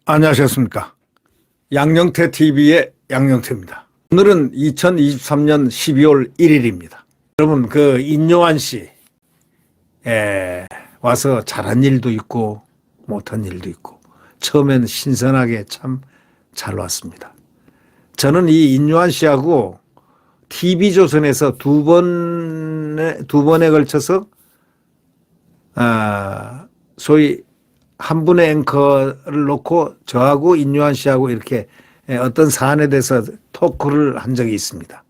안녕하셨습니까? 양영태 TV의 양영태입니다. 오늘은 2023년 12월 1일입니다. 여러분, 인요한 씨 와서 잘한 일도 있고 못한 일도 있고 처음에는 신선하게 참 잘 왔습니다. 저는 이 인요한 씨하고 TV조선에서 두 번에 걸쳐서 소위 한 분의 앵커를 놓고 저하고 인요한 씨하고 이렇게 어떤 사안에 대해서 토크를 한 적이 있습니다.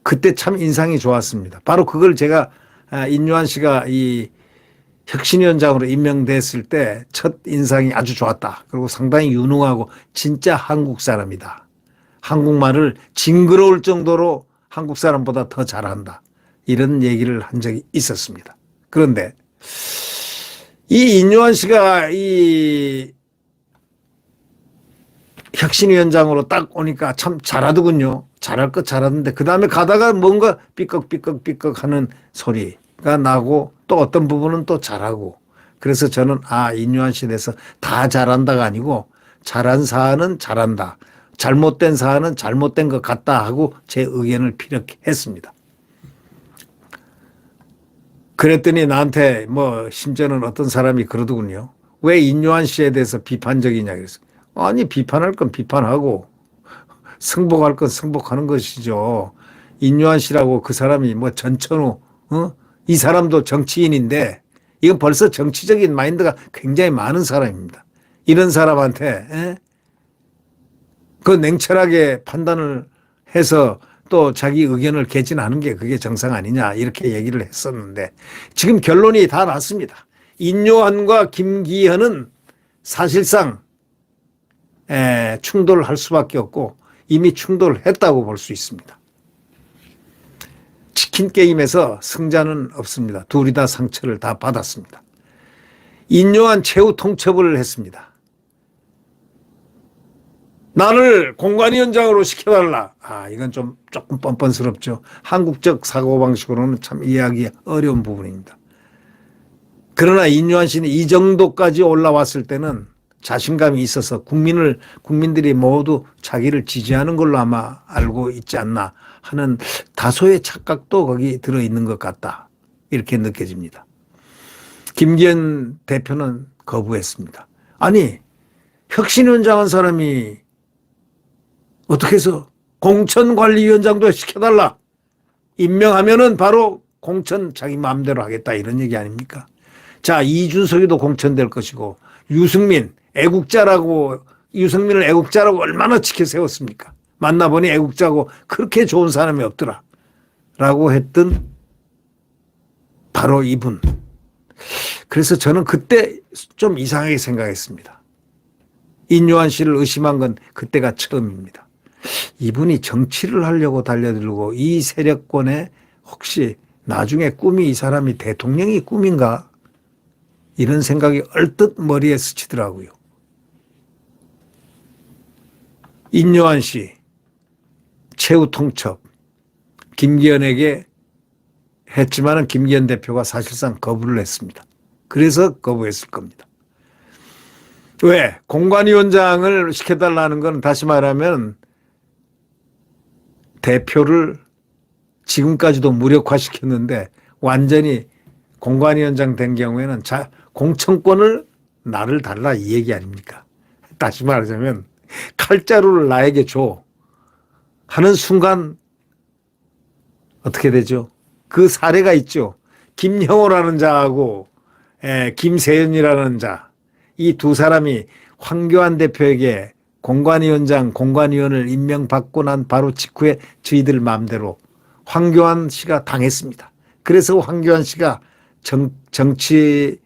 그때 참 인상이 좋았습니다. 바로 그걸 제가 인요한 씨가 이 혁신위원장으로 임명됐을 때 첫 인상이 아주 좋았다. 그리고 상당히 유능하고 진짜 한국 사람이다. 한국말을 징그러울 정도로 한국 사람보다 더 잘한다. 이런 얘기를 한 적이 있었습니다. 그런데 이 인요한 씨가 이 혁신위원장으로 딱 오니까 참 잘하더군요. 잘할 것 잘하는데 그 다음에 가다가 뭔가 삐걱삐걱 하는 소리가 나고 또 어떤 부분은 또 잘하고, 그래서 저는 인요한 씨에 대해서 다 잘한다가 아니고 잘한 사안은 잘한다, 잘못된 사안은 잘못된 것 같다 하고 제 의견을 피력했습니다. 그랬더니 나한테 심지어는 어떤 사람이 그러더군요. 왜 인요한 씨에 대해서 비판적이냐 그래서. 아니, 비판할 건 비판하고 승복할 건 승복하는 것이죠. 인요한 씨라고 그 사람이 전천후 이 사람도 정치인인데 이건 벌써 정치적인 마인드가 굉장히 많은 사람입니다. 이런 사람한테 그 냉철하게 판단을 해서 또 자기 의견을 개진하는 게 그게 정상 아니냐 이렇게 얘기를 했었는데 지금 결론이 다 났습니다. 인요한과 김기현은 사실상 충돌할 수밖에 없고 이미 충돌했다고 볼 수 있습니다. 치킨 게임에서 승자는 없습니다. 둘이 다 상처를 다 받았습니다. 인요한 최후 통첩을 했습니다. 나를 공관위원장으로 시켜달라. 이건 조금 뻔뻔스럽죠. 한국적 사고방식으로는 참 이해하기 어려운 부분입니다. 그러나 인요한 씨는 이 정도까지 올라왔을 때는 자신감이 있어서 국민들이 모두 자기를 지지하는 걸로 아마 알고 있지 않나 하는 다소의 착각도 거기 들어있는 것 같다. 이렇게 느껴집니다. 김기현 대표는 거부했습니다. 아니, 혁신위원장 한 사람이 어떻게 해서 공천관리위원장도 시켜달라. 임명하면은 바로 공천 자기 마음대로 하겠다 이런 얘기 아닙니까? 자, 이준석이도 공천될 것이고 유승민을 애국자라고 얼마나 지켜세웠습니까? 만나보니 애국자고 그렇게 좋은 사람이 없더라. 라고 했던 바로 이분. 그래서 저는 그때 좀 이상하게 생각했습니다. 인요한 씨를 의심한 건 그때가 처음입니다. 이분이 정치를 하려고 달려들고 이 세력권에 혹시 나중에 꿈이 이 사람이 대통령이 꿈인가? 이런 생각이 얼뜻 머리에 스치더라고요. 인요한 씨 최후 통첩 김기현에게 했지만은 김기현 대표가 사실상 거부를 했습니다. 그래서 거부했을 겁니다. 왜? 공관위원장을 시켜달라는 건 다시 말하면 대표를 지금까지도 무력화시켰는데 완전히 공관위원장 된 경우에는 공천권을 나를 달라 이 얘기 아닙니까? 다시 말하자면 칼자루를 나에게 줘 하는 순간 어떻게 되죠? 그 사례가 있죠. 김형호라는 자하고 김세연이라는 자, 이 두 사람이 황교안 대표에게 공관위원을 임명받고 난 바로 직후에 저희들 마음대로 황교안 씨가 당했습니다. 그래서 황교안 씨가 정치에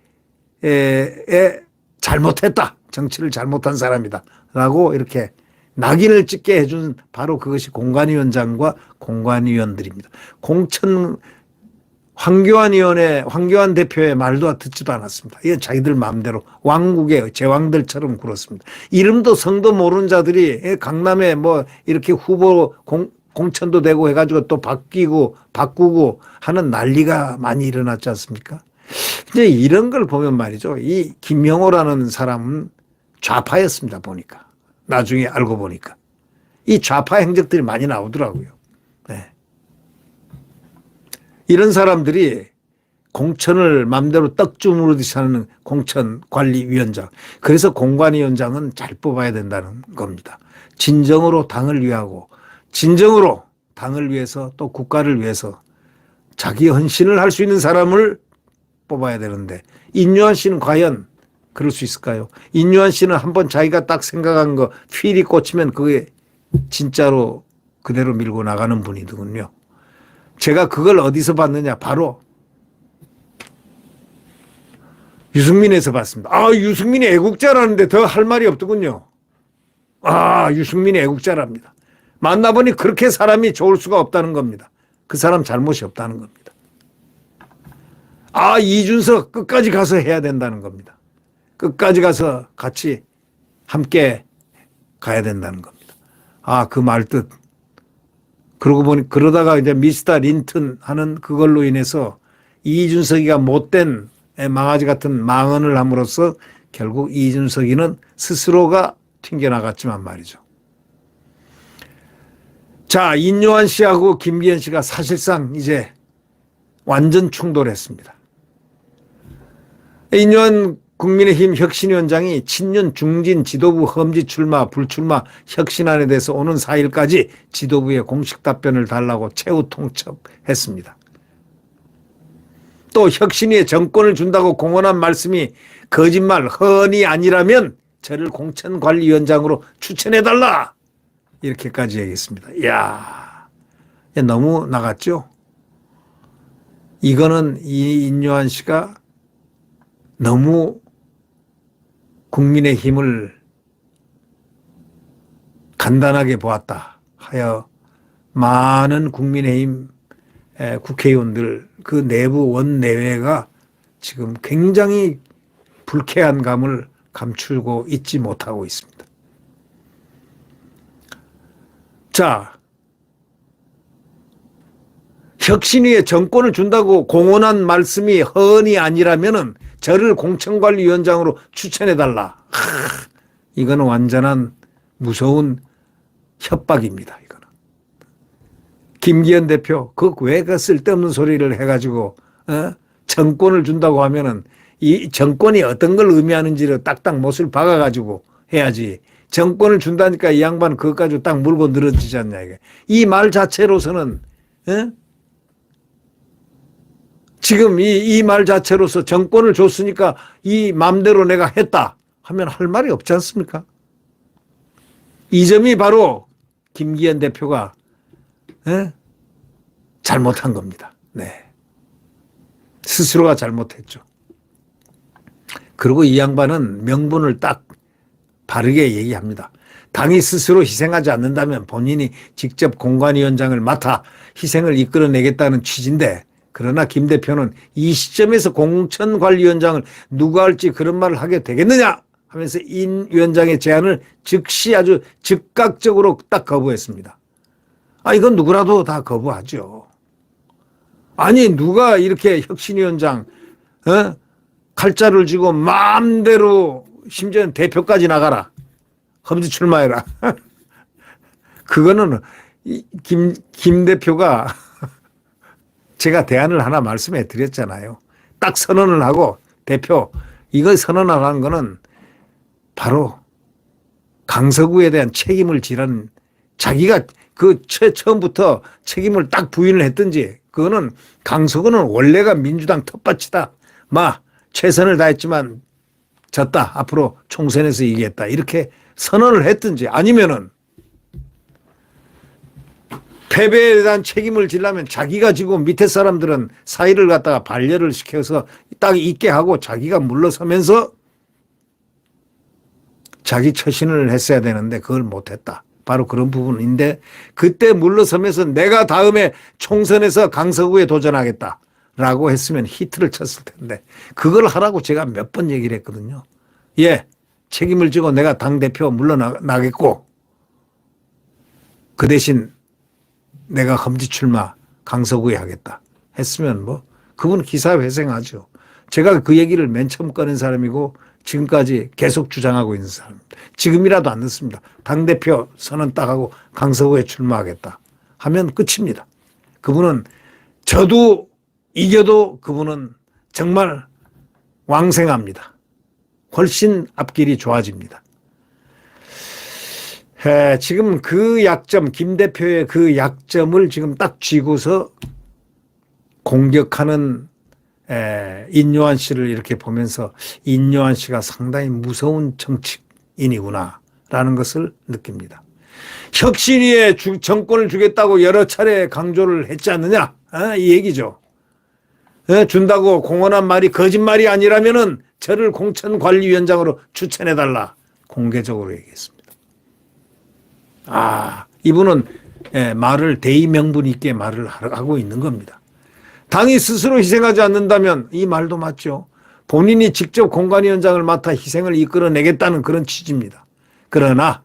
잘못했다. 정치를 잘못한 사람이다. 라고 이렇게 낙인을 찍게 해준 바로 그것이 공관위원장과 공관위원들입니다. 황교안 대표의 말도 듣지도 않았습니다. 이건 자기들 마음대로 왕국의 제왕들처럼 굴었습니다. 이름도 성도 모르는 자들이 강남에 이렇게 후보 공천도 되고 해가지고 또 바뀌고 바꾸고 하는 난리가 많이 일어났지 않습니까? 이제 이런 걸 보면 말이죠. 이 김영호라는 사람은 좌파였습니다. 보니까. 나중에 알고 보니까. 이 좌파 행적들이 많이 나오더라고요. 네. 이런 사람들이 공천을 맘대로 떡 주무르듯이 하는 공천관리위원장. 그래서 공관위원장은 잘 뽑아야 된다는 겁니다. 진정으로 당을 위하고 진정으로 당을 위해서 또 국가를 위해서 자기 헌신을 할 수 있는 사람을 뽑아야 되는데 인유한 씨는 과연 그럴 수 있을까요? 인유한 씨는 한번 자기가 딱 생각한 거 필이 꽂히면 그게 진짜로 그대로 밀고 나가는 분이더군요. 제가 그걸 어디서 봤느냐? 바로 유승민에서 봤습니다. 아, 유승민이 애국자라는데 더 할 말이 없더군요. 아, 유승민이 애국자랍니다. 만나보니 그렇게 사람이 좋을 수가 없다는 겁니다. 그 사람 잘못이 없다는 겁니다. 아, 이준석 끝까지 가서 해야 된다는 겁니다. 끝까지 가서 같이 함께 가야 된다는 겁니다. 아, 그 말뜻. 그러고 보니 그러다가 이제 미스터 린튼 하는 그걸로 인해서 이준석이가 못된 망아지 같은 망언을 함으로써 결국 이준석이는 스스로가 튕겨나갔지만 말이죠. 자, 인요한 씨하고 김기현 씨가 사실상 이제 완전 충돌했습니다. 인요한 국민의힘 혁신위원장이 친윤 중진 지도부 험지 출마 불출마 혁신안에 대해서 오는 4일까지 지도부에 공식 답변을 달라고 최후 통첩했습니다. 또 혁신위에 정권을 준다고 공언한 말씀이 거짓말 허언이 아니라면 저를 공천관리위원장으로 추천해달라 이렇게까지 얘기했습니다. 이야, 너무 나갔죠? 이거는 이 인요한 씨가 너무 국민의힘을 간단하게 보았다 하여 많은 국민의힘 국회의원들 그 내부 원내외가 지금 굉장히 불쾌한 감을 감추고 있지 못하고 있습니다. 자, 혁신위에 정권을 준다고 공언한 말씀이 허언이 아니라면은 저를 공천관리위원장으로 추천해달라. 이거는 완전한 무서운 협박입니다. 이거는. 김기현 대표, 왜 그 쓸데없는 소리를 해가지고 정권을 준다고 하면은 이 정권이 어떤 걸 의미하는지를 딱딱 못을 박아가지고 해야지. 정권을 준다니까 이 양반 그것 가지고 딱 물고 늘어지지 않냐 이게. 이 말 자체로서는 지금 이 말 자체로서 정권을 줬으니까 이 맘대로 내가 했다 하면 할 말이 없지 않습니까? 이 점이 바로 김기현 대표가 잘못한 겁니다. 네. 스스로가 잘못했죠. 그리고 이 양반은 명분을 딱 바르게 얘기합니다. 당이 스스로 희생하지 않는다면 본인이 직접 공관위원장을 맡아 희생을 이끌어내겠다는 취지인데 그러나 김 대표는 이 시점에서 공천관리위원장을 누가 할지 그런 말을 하게 되겠느냐 하면서 인 위원장의 제안을 즉시 아주 즉각적으로 딱 거부했습니다. 아, 이건 누구라도 다 거부하죠. 아니, 누가 이렇게 혁신위원장, 칼자를 쥐고 마음대로 심지어는 대표까지 나가라. 험지 출마해라. 그거는 김 대표가 제가 대안을 하나 말씀해 드렸잖아요. 딱 선언을 하고 대표 이걸 선언을 한 거는 바로 강서구에 대한 책임을 지라는 자기가 그 처음부터 책임을 딱 부인을 했든지 그거는 강서구는 원래가 민주당 텃밭이다. 최선을 다했지만 졌다. 앞으로 총선에서 이기겠다. 이렇게 선언을 했든지 아니면은 패배에 대한 책임을 지려면 자기가 지고 밑에 사람들은 사의를 갖다가 반려를 시켜서 딱 있게 하고 자기가 물러서면서 자기 처신을 했어야 되는데 그걸 못했다. 바로 그런 부분인데 그때 물러서면서 내가 다음에 총선에서 강서구에 도전하겠다라고 했으면 히트를 쳤을 텐데 그걸 하라고 제가 몇 번 얘기를 했거든요. 예, 책임을 지고 내가 당대표 물러나겠고 그 대신 내가 검지 출마 강서구에 하겠다 했으면 뭐 그분 기사회생하죠. 제가 그 얘기를 맨 처음 꺼낸 사람이고 지금까지 계속 주장하고 있는 사람입니다. 지금이라도 안 늦습니다. 당대표 선언 딱 하고 강서구에 출마하겠다 하면 끝입니다. 그분은 저도 이겨도 그분은 정말 왕생합니다. 훨씬 앞길이 좋아집니다. 지금 그 약점, 김 대표의 그 약점을 지금 딱 쥐고서 공격하는 인요한 씨를 이렇게 보면서 인요한 씨가 상당히 무서운 정치인이구나 라는 것을 느낍니다. 혁신위에 정권을 주겠다고 여러 차례 강조를 했지 않느냐 이 얘기죠. 준다고 공언한 말이 거짓말이 아니라면은 저를 공천관리위원장으로 추천해달라 공개적으로 얘기했습니다. 이분은 말을 대의명분 있게 말을 하고 있는 겁니다. 당이 스스로 희생하지 않는다면 이 말도 맞죠. 본인이 직접 공관위원장을 맡아 희생을 이끌어내겠다는 그런 취지입니다. 그러나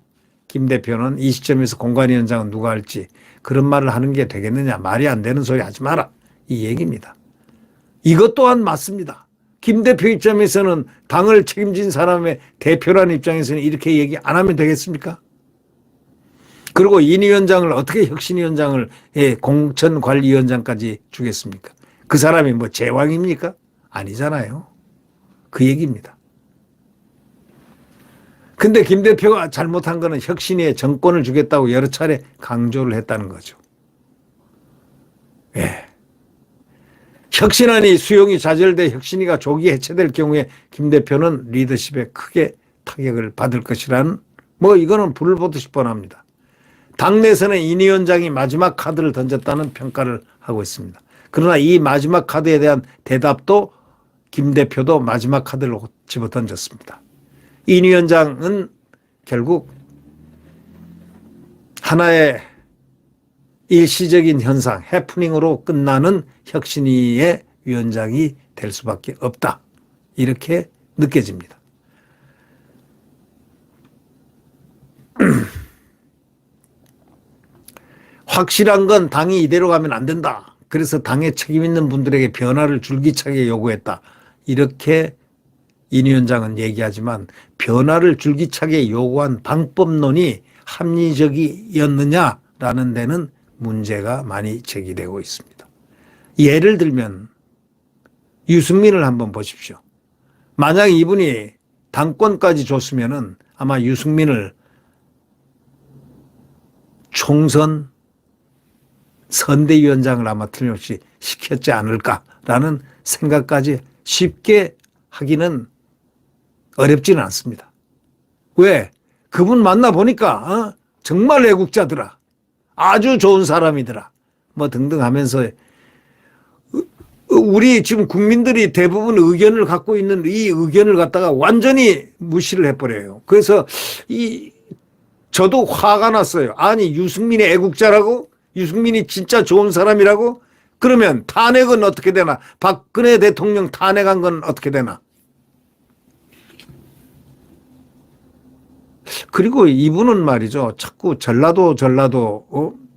김 대표는 이 시점에서 공관위원장은 누가 할지 그런 말을 하는 게 되겠느냐. 말이 안 되는 소리 하지 마라. 이 얘기입니다. 이것 또한 맞습니다. 김 대표 입장에서는 당을 책임진 사람의 대표라는 입장에서는 이렇게 얘기 안 하면 되겠습니까? 그리고 인 위원장을 어떻게 혁신위원장을 공천관리위원장까지 주겠습니까? 그 사람이 뭐 제왕입니까? 아니잖아요. 그 얘기입니다. 근데 김 대표가 잘못한 거는 혁신위에 정권을 주겠다고 여러 차례 강조를 했다는 거죠. 혁신안이 수용이 좌절돼 혁신위가 조기 해체될 경우에 김 대표는 리더십에 크게 타격을 받을 것이라는 뭐 이거는 불을 보듯이 뻔합니다. 당내에서는 인 위원장이 마지막 카드를 던졌다는 평가를 하고 있습니다. 그러나 이 마지막 카드에 대한 대답도 김 대표도 마지막 카드를 집어 던졌습니다. 인 위원장은 결국 하나의 일시적인 현상, 해프닝으로 끝나는 혁신위의 위원장이 될 수밖에 없다. 이렇게 느껴집니다. 확실한 건 당이 이대로 가면 안 된다. 그래서 당에 책임 있는 분들에게 변화를 줄기차게 요구했다. 이렇게 인 위원장은 얘기하지만 변화를 줄기차게 요구한 방법론이 합리적이었느냐라는 데는 문제가 많이 제기되고 있습니다. 예를 들면 유승민을 한번 보십시오. 만약 이분이 당권까지 줬으면은 아마 유승민을 총선 선대위원장을 아마 틀림없이 시켰지 않을까라는 생각까지 쉽게 하기는 어렵지는 않습니다. 왜? 그분 만나보니까 정말 애국자더라. 아주 좋은 사람이더라. 뭐 등등 하면서 우리 지금 국민들이 대부분 의견을 갖고 있는 이 의견을 갖다가 완전히 무시를 해버려요. 그래서 저도 화가 났어요. 아니 유승민이 애국자라고? 유승민이 진짜 좋은 사람이라고? 그러면 탄핵은 어떻게 되나? 박근혜 대통령 탄핵한 건 어떻게 되나? 그리고 이분은 말이죠. 자꾸 전라도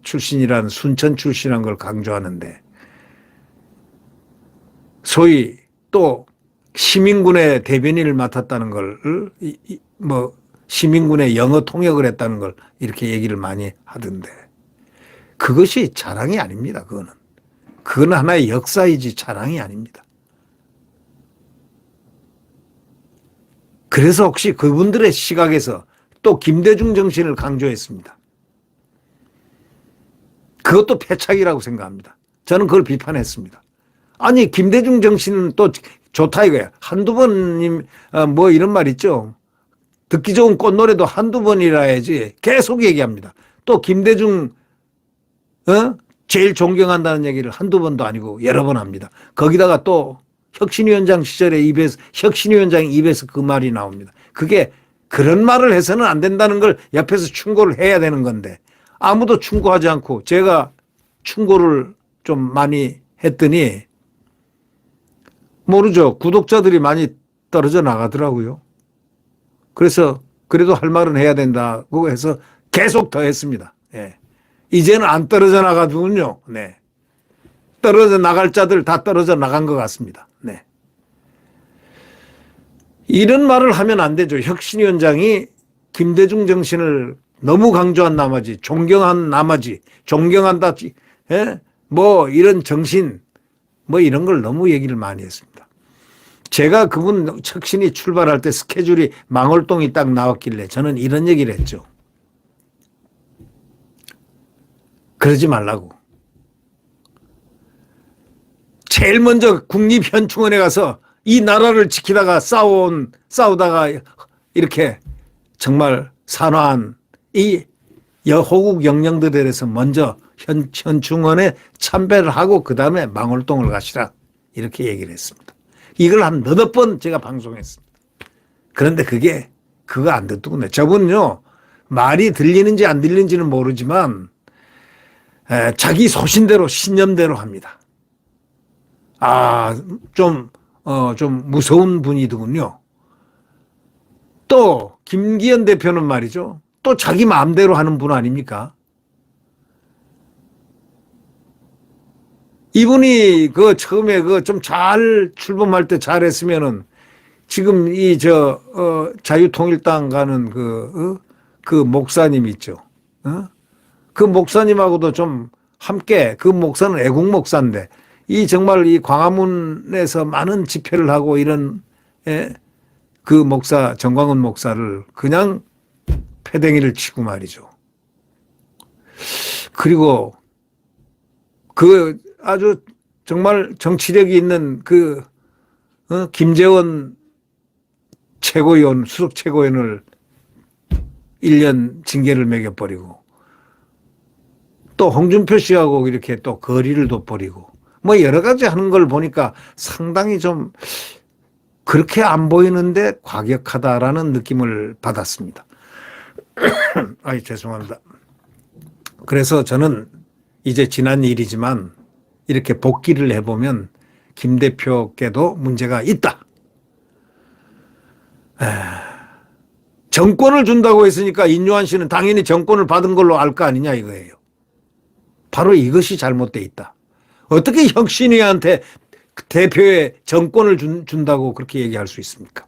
출신이란 순천 출신이란 걸 강조하는데 소위 또 시민군의 대변인을 맡았다는 걸 뭐 시민군의 영어 통역을 했다는 걸 이렇게 얘기를 많이 하던데 그것이 자랑이 아닙니다. 그건 하나의 역사이지 자랑이 아닙니다. 그래서 혹시 그분들의 시각에서 또 김대중 정신을 강조했습니다. 그것도 패착이라고 생각합니다. 저는 그걸 비판했습니다. 아니 김대중 정신은 또 좋다 이거야. 한두 번 뭐 이런 말 있죠. 듣기 좋은 꽃노래도 한두 번이라 해야지 계속 얘기합니다. 또 김대중 제일 존경한다는 얘기를 한두 번도 아니고 여러 번 합니다. 거기다가 또 혁신위원장 시절에 혁신위원장 입에서 그 말이 나옵니다. 그게 그런 말을 해서는 안 된다는 걸 옆에서 충고를 해야 되는 건데 아무도 충고하지 않고 제가 충고를 좀 많이 했더니 모르죠. 구독자들이 많이 떨어져 나가더라고요. 그래서 그래도 할 말은 해야 된다고 해서 계속 더 했습니다. 예. 이제는 안 떨어져 나가더군요. 네. 떨어져 나갈 자들 다 떨어져 나간 것 같습니다. 네. 이런 말을 하면 안 되죠. 혁신위원장이 김대중 정신을 너무 강조한 나머지, 존경한 나머지, 존경한다, 예? 뭐 이런 정신, 뭐 이런 걸 너무 얘기를 많이 했습니다. 제가 그분 혁신이 출발할 때 스케줄이 망월동이 딱 나왔길래 저는 이런 얘기를 했죠. 그러지 말라고. 제일 먼저 국립현충원에 가서 이 나라를 지키다가 싸우다가 이렇게 정말 산화한 이 호국 영령들에 대해서 먼저 현충원에 참배를 하고 그 다음에 망월동을 가시라 이렇게 얘기를 했습니다. 이걸 한 너댓 번 제가 방송했습니다. 그런데 그거 안 듣더군요. 저분은요 말이 들리는지 안 들리는지는 모르지만 자기 소신대로 신념대로 합니다. 좀 무서운 분이더군요. 또 김기현 대표는 말이죠. 또 자기 마음대로 하는 분 아닙니까? 이분이 처음에 좀 잘 출범할 때 잘했으면은 지금 자유통일당 가는 그 목사님 있죠. 그 목사님하고도 좀 함께 그 목사는 애국 목사인데 정말 이 광화문에서 많은 집회를 하고 이런 그 목사 정광훈 목사를 그냥 패댕이를 치고 말이죠. 그리고 아주 정말 정치력이 있는 김재원 최고위원, 수석 최고위원을 1년 징계를 매겨버리고 또 홍준표 씨하고 이렇게 또 거리를 둬버리고 뭐 여러 가지 하는 걸 보니까 상당히 좀 그렇게 안 보이는데 과격하다라는 느낌을 받았습니다. 죄송합니다. 그래서 저는 이제 지난 일이지만 이렇게 복귀를 해보면 김 대표께도 문제가 있다. 정권을 준다고 했으니까 인요한 씨는 당연히 정권을 받은 걸로 알 거 아니냐 이거예요. 바로 이것이 잘못돼 있다. 어떻게 혁신위한테 대표의 정권을 준다고 그렇게 얘기할 수 있습니까?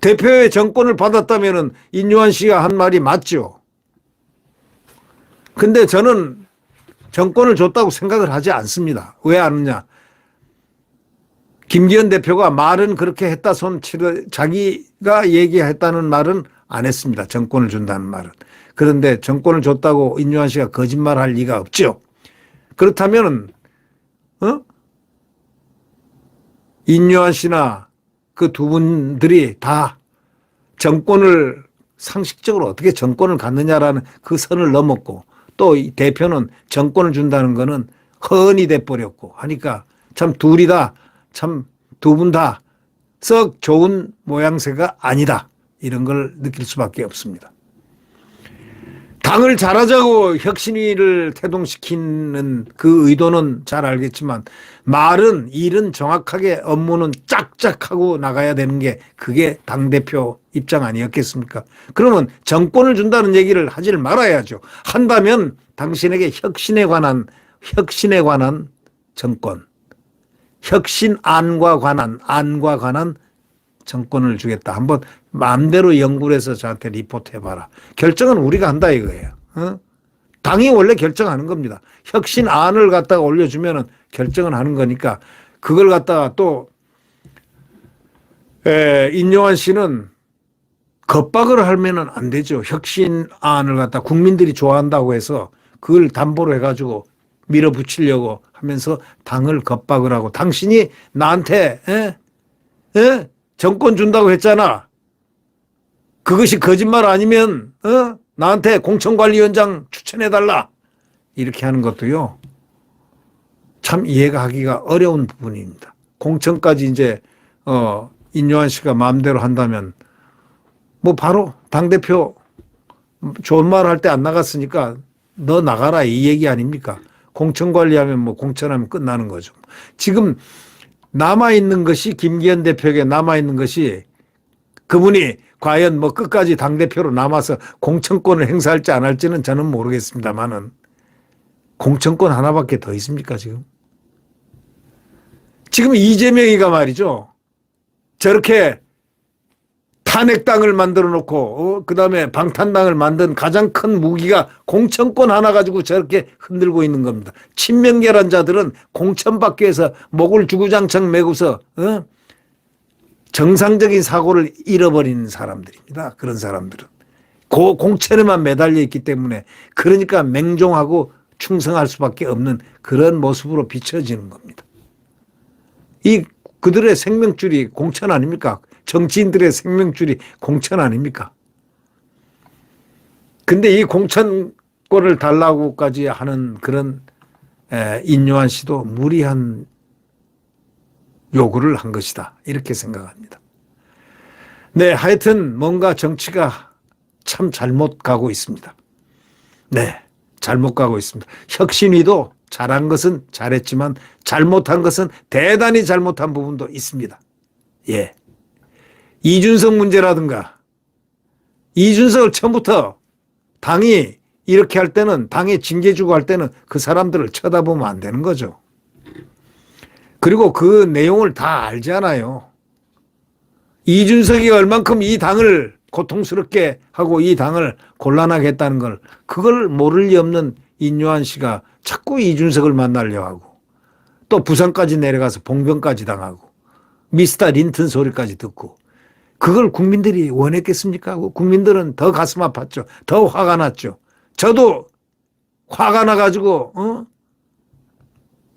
대표의 정권을 받았다면 인요한 씨가 한 말이 맞죠. 근데 저는 정권을 줬다고 생각을 하지 않습니다. 왜 아느냐? 김기현 대표가 말은 그렇게 했다 자기가 얘기했다는 말은 안 했습니다. 정권을 준다는 말은. 그런데 정권을 줬다고 인요한 씨가 거짓말할 리가 없죠. 그렇다면 인요한 씨나 그 두 분들이 다 정권을 상식적으로 어떻게 정권을 갖느냐라는 그 선을 넘었고 또 이 대표는 정권을 준다는 거는 허언이 돼버렸고 하니까 참 둘이 다 참 두 분 다 썩 좋은 모양새가 아니다. 이런 걸 느낄 수밖에 없습니다. 당을 잘하자고 혁신위를 태동시키는 그 의도는 잘 알겠지만 말은 일은 정확하게 업무는 짝짝하고 나가야 되는 게 그게 당대표 입장 아니었겠습니까? 그러면 정권을 준다는 얘기를 하질 말아야죠. 한다면 당신에게 혁신에 관한 정권, 혁신안과 관한 정권을 주겠다. 한번 마음대로 연구를 해서 저한테 리포트해봐라. 결정은 우리가 한다 이거예요. 당이 원래 결정하는 겁니다. 혁신안을 갖다가 올려주면은 결정은 하는 거니까 그걸 갖다가 또 인요한 씨는 겁박을 하면은 안 되죠. 혁신안을 갖다 국민들이 좋아한다고 해서 그걸 담보로 해가지고 밀어붙이려고 하면서 당을 겁박을 하고 당신이 나한테 정권 준다고 했잖아. 그것이 거짓말 아니면 나한테 공천관리위원장 추천해달라. 이렇게 하는 것도요. 참 이해가 하기가 어려운 부분입니다. 공천까지 이제 인요한 씨가 마음대로 한다면 뭐 바로 당대표 좋은 말 할 때 안 나갔으니까 너 나가라 이 얘기 아닙니까? 공천관리하면 뭐 공천하면 끝나는 거죠. 지금 남아있는 것이 김기현 대표에게 남아있는 것이 그분이 과연 뭐 끝까지 당대표로 남아서 공천권을 행사할지 안 할지는 저는 모르겠습니다만은 공천권 하나밖에 더 있습니까, 지금? 지금 이재명이가 말이죠. 저렇게 탄핵당을 만들어 놓고, 그 다음에 방탄당을 만든 가장 큰 무기가 공천권 하나 가지고 저렇게 흔들고 있는 겁니다. 친명계란자들은 공천 받기 위해서 목을 주구장창 메고서, 정상적인 사고를 잃어버리는 사람들입니다. 그런 사람들은. 그 공천에만 매달려 있기 때문에 그러니까 맹종하고 충성할 수밖에 없는 그런 모습으로 비춰지는 겁니다. 그들의 생명줄이 공천 아닙니까? 정치인들의 생명줄이 공천 아닙니까? 근데 이 공천권을 달라고까지 하는 그런 인요한 씨도 무리한 요구를 한 것이다. 이렇게 생각합니다. 네, 하여튼 뭔가 정치가 참 잘못 가고 있습니다. 네, 잘못 가고 있습니다. 혁신위도 잘한 것은 잘했지만 잘못한 것은 대단히 잘못한 부분도 있습니다. 예. 이준석 문제라든가 이준석을 처음부터 당이 이렇게 할 때는 당에 징계 주고 할 때는 그 사람들을 쳐다보면 안 되는 거죠. 그리고 그 내용을 다 알잖아요. 이준석이 얼만큼 이 당을 고통스럽게 하고 이 당을 곤란하게 했다는 걸 그걸 모를 리 없는 인요한 씨가 자꾸 이준석을 만나려 하고 또 부산까지 내려가서 봉변까지 당하고 미스터 린튼 소리까지 듣고 그걸 국민들이 원했겠습니까? 국민들은 더 가슴 아팠죠. 더 화가 났죠. 저도 화가 나가지고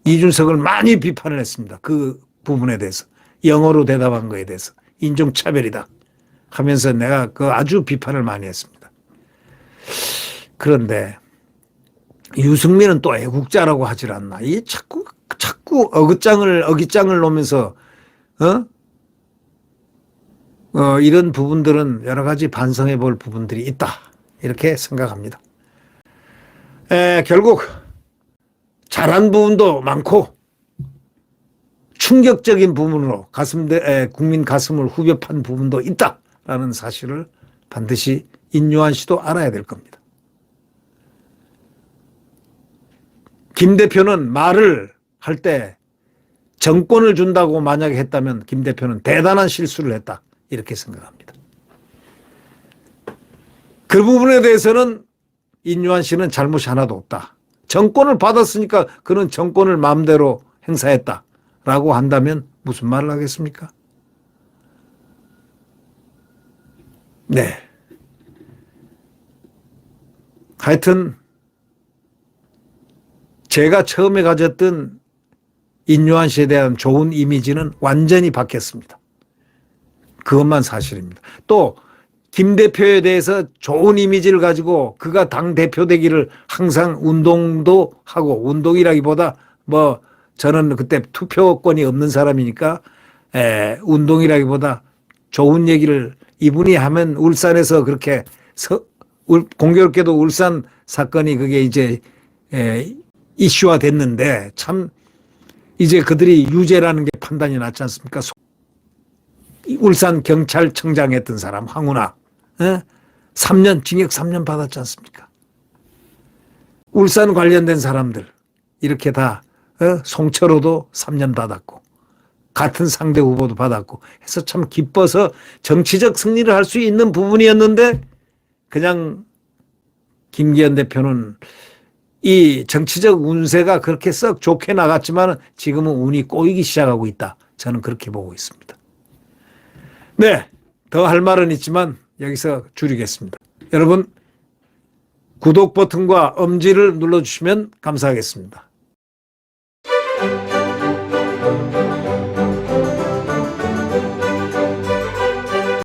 이준석을 많이 비판을 했습니다. 그 부분에 대해서. 영어로 대답한 거에 대해서. 인종차별이다 하면서 내가 그 아주 비판을 많이 했습니다. 그런데 유승민은 또 애국자라고 하질 않나. 이 자꾸 어깃장을 놓으면서 이런 부분들은 여러 가지 반성해 볼 부분들이 있다. 이렇게 생각합니다. 결국 잘한 부분도 많고 충격적인 부분으로 국민 가슴을 후벼 판 부분도 있다라는 사실을 반드시 인요한 씨도 알아야 될 겁니다. 김 대표는 말을 할 때 정권을 준다고 만약에 했다면 김 대표는 대단한 실수를 했다. 이렇게 생각합니다. 그 부분에 대해서는 인요한 씨는 잘못이 하나도 없다. 정권을 받았으니까 그는 정권을 마음대로 행사했다라고 한다면 무슨 말을 하겠습니까? 네. 하여튼 제가 처음에 가졌던 인요한 씨에 대한 좋은 이미지는 완전히 바뀌었습니다. 그것만 사실입니다. 또 김 대표에 대해서 좋은 이미지를 가지고 그가 당대표 되기를 항상 운동도 하고 운동이라기보다 뭐 저는 그때 투표권이 없는 사람이니까 운동이라기보다 좋은 얘기를 이분이 하면 울산에서 그렇게 공교롭게도 울산 사건이 그게 이제 이슈화 됐는데 참 이제 그들이 유죄라는 게 판단이 났지 않습니까? 울산 경찰청장 했던 사람 황운하 3년 징역 3년 받았지 않습니까? 울산 관련된 사람들 이렇게 다 송철호도 3년 받았고 같은 상대 후보도 받았고 해서 참 기뻐서 정치적 승리를 할 수 있는 부분이었는데 그냥 김기현 대표는 이 정치적 운세가 그렇게 썩 좋게 나갔지만 지금은 운이 꼬이기 시작하고 있다. 저는 그렇게 보고 있습니다. 네, 더 할 말은 있지만 여기서 줄이겠습니다. 여러분 구독 버튼과 엄지를 눌러주시면 감사하겠습니다.